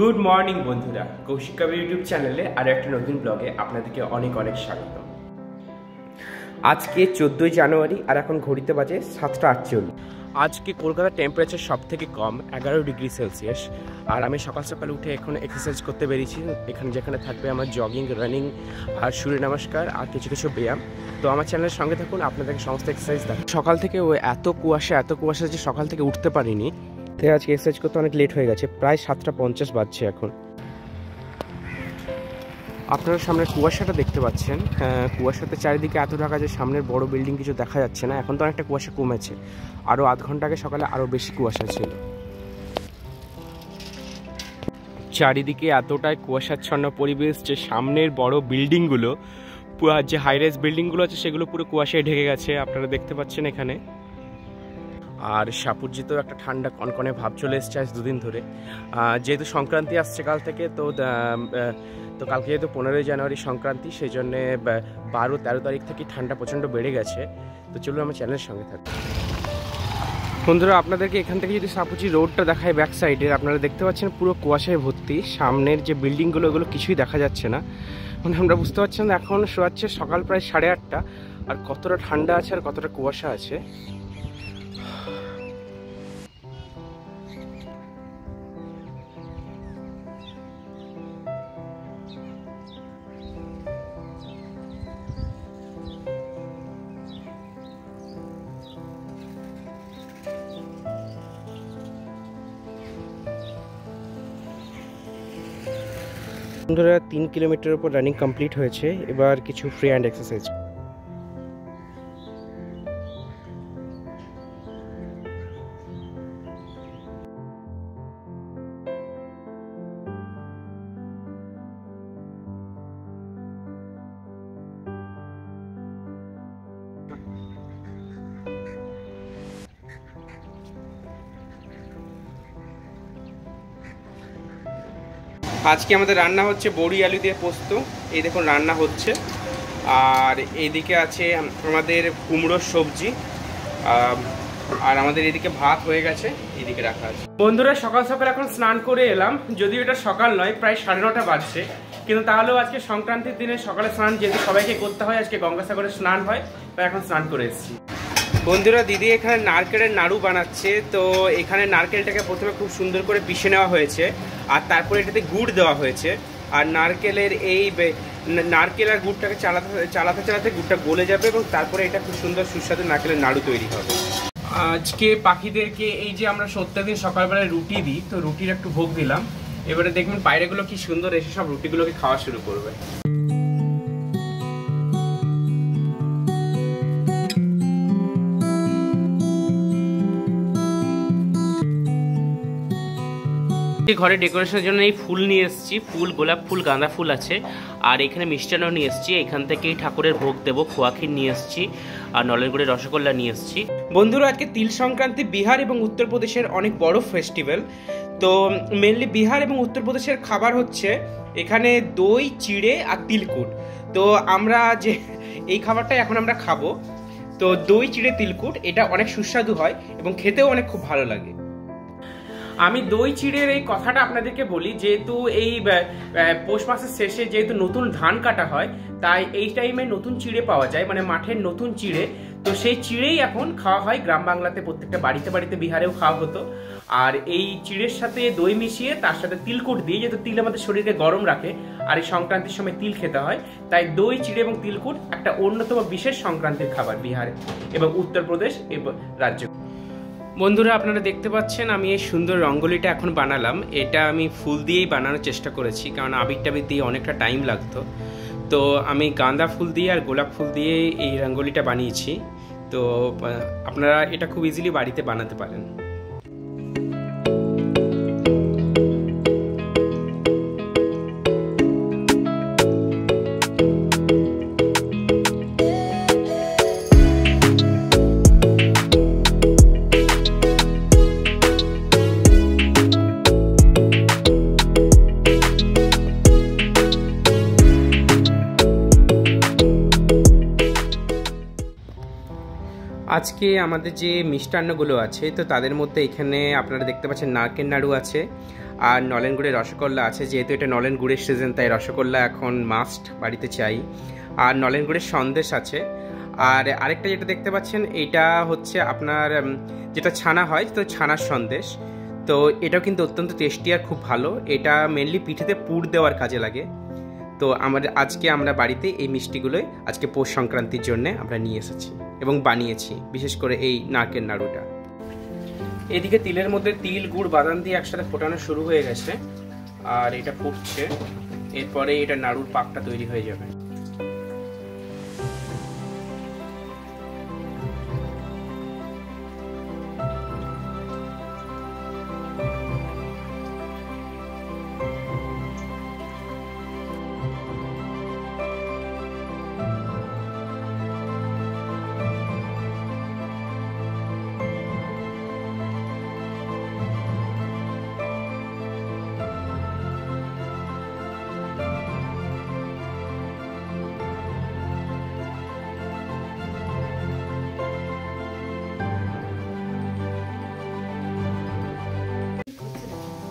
Good morning বন্ধুরা, কৌশিক কবির YouTube চ্যানেলে আর একটা নতুন ব্লগে আপনাদেরকে অনেক অনেক স্বাগত। আজকে 14ই জানুয়ারি আর এখন ঘড়িতে বাজে 7:48। আজকে কলকাতার টেম্পারেচার সব থেকে কম 11 ডিগ্রি সেলসিয়াস। আর আমি সকাল সকাল উঠে এখন এক্সারসাইজ করতে বেরিয়েছি। এখানে যেখানে থাকবে আমার জগিং, রানিং আর সূর্য নমস্কার আর কিছু কিছু ব্যায়াম। তো আমার চ্যানেলের সঙ্গে থাকুন, আপনাদেরকে সমস্ত এক্সারসাইজ দেখ। সকাল থেকে এত কুয়াশা যে সকাল থেকে উঠতে পারিনি, তাই আজকে এক্সারসাইজ করতে অনেক লেট হয়ে গেছে। প্রায় 7:50 বাজছে এখন। আপনারা সামনে কুয়াশাটা দেখতে পাচ্ছেন। কুয়াশাতে চারিদিকে এত ঢাকা যে সামনের বড় বিল্ডিং কিছু দেখা যাচ্ছে না। এখন তো অনেকটা কুয়াশা কমেছে, আরও আধ ঘন্টা আগে সকালে আরও বেশি কুয়াশা ছিল। চারিদিকে এতটাই কুয়াশাচ্ছন্ন পরিবেশ যে সামনের বড় বিল্ডিংগুলো, যে হাইরাইজ বিল্ডিংগুলো আছে সেগুলো পুরো কুয়াশায় ঢেকে গেছে, আপনারা দেখতে পাচ্ছেন এখানে। আর সাপুরজিতেও একটা ঠান্ডা কনকনে ভাব চলে এসছে আজ দুদিন ধরে। যেহেতু সংক্রান্তি আসছে কাল থেকে, তো কালকে যেহেতু 15ই জানুয়ারি সংক্রান্তি, সেই জন্যে 12-13 তারিখ থেকে ঠান্ডা প্রচণ্ড বেড়ে গেছে। তো চলুন আমার চ্যানেলের সঙ্গে থাকুন বন্ধুরা। আপনাদেরকে এখান থেকে যদি সাপুরজি রোডটা দেখায় ব্যাক সাইডের, আপনারা দেখতে পাচ্ছেন পুরো কুয়াশায় ভর্তি। সামনের যে বিল্ডিংগুলো ওগুলো কিছুই দেখা যাচ্ছে না। মানে আমরা বুঝতে পারছেন এখন শোয়াচ্ছে সকাল প্রায় 8:30, আর কতটা ঠান্ডা আছে আর কতটা কুয়াশা আছে। বন্ধুরা 3 কিলোমিটার উপর রানিং কমপ্লিট হয়েছে। এবার কিছু ফ্রি হ্যান্ড এক্সারসাইজ। আজকে আমাদের রান্না হচ্ছে বড়ি আলু দিয়ে পোস্ত। এই দেখুন রান্না হচ্ছে। আর এইদিকে আছে আমাদের কুমড়োর সবজি। আর আমাদের এদিকে ভাত হয়ে গেছে, এইদিকে রাখা আছে। বন্ধুরা সকাল সকাল এখন স্নান করে এলাম। যদিও এটা সকাল নয়, প্রায় 9:30 বাজছে, কিন্তু তাহলেও আজকে সংক্রান্তির দিনে সকালে স্নান যেহেতু সবাইকে করতে হয়, আজকে গঙ্গাসাগরে স্নান হয়, তাই এখন স্নান করে এসেছি। বন্ধুরা দিদি এখানে নারকেলের নাড়ু বানাচ্ছে। তো এখানে নারকেলটাকে প্রথমে খুব সুন্দর করে পিষে নেওয়া হয়েছে, আর তারপরে এটাতে গুড় দেওয়া হয়েছে। আর নারকেলের নারকেল আর গুড়টাকে চালাতে গুড়টা গলে যাবে, এবং তারপরে এটা খুব সুন্দর সুস্বাদু নারকেলের নাড়ু তৈরি হবে। আজকে পাখিদেরকে এই যে আমরা প্রত্যেকদিন সকালবেলায় রুটি দিই, তো রুটির একটু ভোগ দিলাম। এবারে দেখবেন পায়রাগুলো কি সুন্দর এসে সব রুটিগুলোকে খাওয়া শুরু করবে। ঘরে ডেকোরেশনের জন্য এই ফুল নিয়ে এসেছি। ফুল, গোলাপ ফুল, গাঁদা ফুল আছে। আর এখানে মিষ্টান্ন নিয়ে এসেছি। এখান থেকেই ঠাকুরের ভোগ দেবো। খোয়া ক্ষীর নিয়ে এসেছি, আর নলের গুড়ের রসগোল্লা নিয়ে এসেছি। বন্ধুরা আজকে তিল সংক্রান্তি বিহার এবং উত্তরপ্রদেশের অনেক বড় ফেস্টিভ্যাল। তো মেনলি বিহার এবং উত্তরপ্রদেশের খাবার হচ্ছে এখানে দই, চিড়ে আর তিলকুট। তো আমরা যে এই খাবারটাই এখন আমরা খাবো। তো দই, চিড়ে, তিলকুট এটা অনেক সুস্বাদু হয় এবং খেতেও অনেক খুব ভালো লাগে। আমি দই চিড়ের এই কথাটা আপনাদেরকে বলি, যেহেতু এই পৌষ মাসের শেষে যেহেতু নতুন ধান কাটা হয়, তাই এই টাইমে নতুন চিড়ে পাওয়া যায়, মানে মাঠের নতুন চিড়ে। তো সেই চিড়েই এখন খাওয়া হয় গ্রাম বাংলাতে, প্রত্যেকটা বাড়িতে বাড়িতে, বিহারেও খাওয়া হতো। আর এই চিড়ের সাথে দই মিশিয়ে তার সাথে তিলকুট দিয়ে, যেহেতু তিল আমাদের শরীরকে গরম রাখে আর এই সংক্রান্তির সময় তিল খেতে হয়, তাই দই, চিড়ে এবং তিলকুট একটা অন্যতম বিশেষ সংক্রান্তির খাবার বিহারে এবং উত্তরপ্রদেশ এবং রাজ্য। বন্ধুরা আপনারা দেখতে পাচ্ছেন আমি এই সুন্দর রঙ্গোলিটা এখন বানালাম। এটা আমি ফুল দিয়েই বানানোর চেষ্টা করেছি, কারণ আবির টাবির দিয়ে অনেকটা টাইম লাগতো। তো আমি গাঁদা ফুল দিয়ে আর গোলাপ ফুল দিয়ে এই রঙ্গোলিটা বানিয়েছি। তো আপনারা এটা খুব ইজিলি বাড়িতে বানাতে পারেন। আজকে আমাদের যে মিষ্টান্নগুলো আছে, তো তাদের মধ্যে এখানে আপনারা দেখতে পাচ্ছেন নারকেল নাড়ু আছে, আর নলেন গুড়ের রসগোল্লা আছে, যেহেতু এটা নলেন গুড়ের সিজন তাই রসগোল্লা এখন মাস্ট বাড়িতে চাই। আর নলেন গুড়ের সন্দেশ আছে। আর আরেকটা যেটা দেখতে পাচ্ছেন এটা হচ্ছে আপনার যেটা ছানা হয়, তো ছানার সন্দেশ। তো এটাও কিন্তু অত্যন্ত টেস্টি আর খুব ভালো। এটা মেনলি পিঠেতে পুর দেওয়ার কাজে লাগে। তো আজকে আমরা বাড়িতে এই মিষ্টিগুলোই আজকে পৌষ সংক্রান্তির জন্য আমরা নিয়ে এসেছি এবং বানিয়েছি, বিশেষ করে এই নারকেল নাড়ুটা। এদিকে তিলের মধ্যে তিল গুড় বাদাম দিয়ে একসাথে ফোটানো শুরু হয়ে গেছে, আর এটা ফুটছে। এরপরে এটা নাড়ুর পাকটা তৈরি হয়ে যাবে।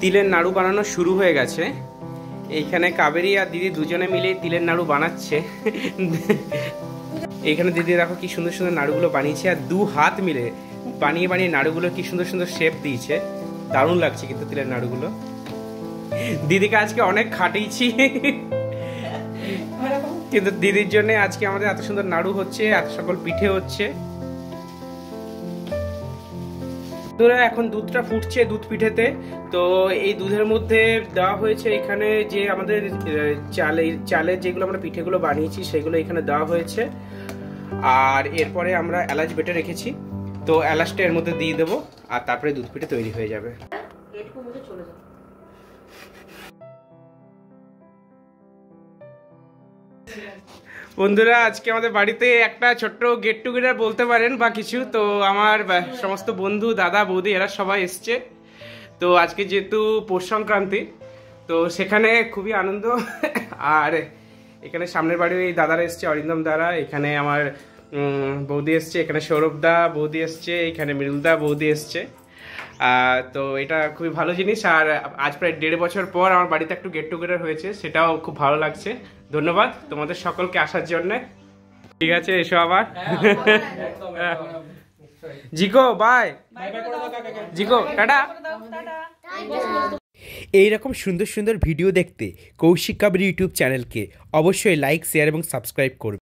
তিলের নাড়ু বানানো শুরু হয়ে গেছে। এইখানে কাবেরী আর দিদি দুজনে মিলে তিলের নাড়ু বানাচ্ছে। এইখানে দিদি দেখো কি সুন্দর সুন্দর নাড়ুগুলো বানিয়েছে, আর 2 হাত মিলে বানিয়ে বানিয়ে নাড়ুগুলো কি সুন্দর সুন্দর শেপ দিয়েছে। দারুণ লাগছে কিন্তু তিলের নাড়ুগুলো। দিদিকে আজকে অনেক খাটিয়েছি, কিন্তু দিদির জন্য আজকে আমাদের এত সুন্দর নাড়ু হচ্ছে, এত সকল পিঠে হচ্ছে। এখন দুধটা ফুটছে দুধ পিঠেতে। তো এই দুধের মধ্যে দেওয়া হয়েছে এখানে যে আমাদের চালের যেগুলো আমরা পিঠেগুলো বানিয়েছি সেগুলো এখানে দেওয়া হয়েছে। আর এরপরে আমরা এলাচ বেটে রেখেছি, তো এলাচটা এর মধ্যে দিয়ে দেবো, আর তারপরে দুধ পিঠে তৈরি হয়ে যাবে। বন্ধুরা, আজকে আমাদের বাড়িতে একটা ছোট্ট গেট টুগেদার বলতে পারেন বা কিছু। তো আমার সমস্ত বন্ধু, দাদা, বৌদি এরা সবাই এসছে। তো আজকে যেহেতু পৌষ সংক্রান্তি, তো সেখানে খুবই আনন্দ। আর এখানে সামনের বাড়ির এই দাদারা এসছে, অরিন্দম দাদা, এখানে আমার বৌদি এসছে, এখানে সৌরভদা বৌদি এসছে, এখানে মৃদুলদা বৌদি এসছে। তো এটা খুবই ভালো জিনিস। আর আজ প্রায় 1.5 বছর পর আমার বাড়িতে একটু গেট টুগেদার হয়েছে, সেটাও খুব ভালো লাগছে। ধন্যবাদ তোমাদের সকলকে আসার জন্য। ঠিক আছে, এসো আবার। জিকো বাই, জিকো টাটা। এইরকম সুন্দর সুন্দর ভিডিও দেখতে কৌশিক কাবেরী ইউটিউব চ্যানেলকে অবশ্যই লাইক, শেয়ার এবং সাবস্ক্রাইব করবে।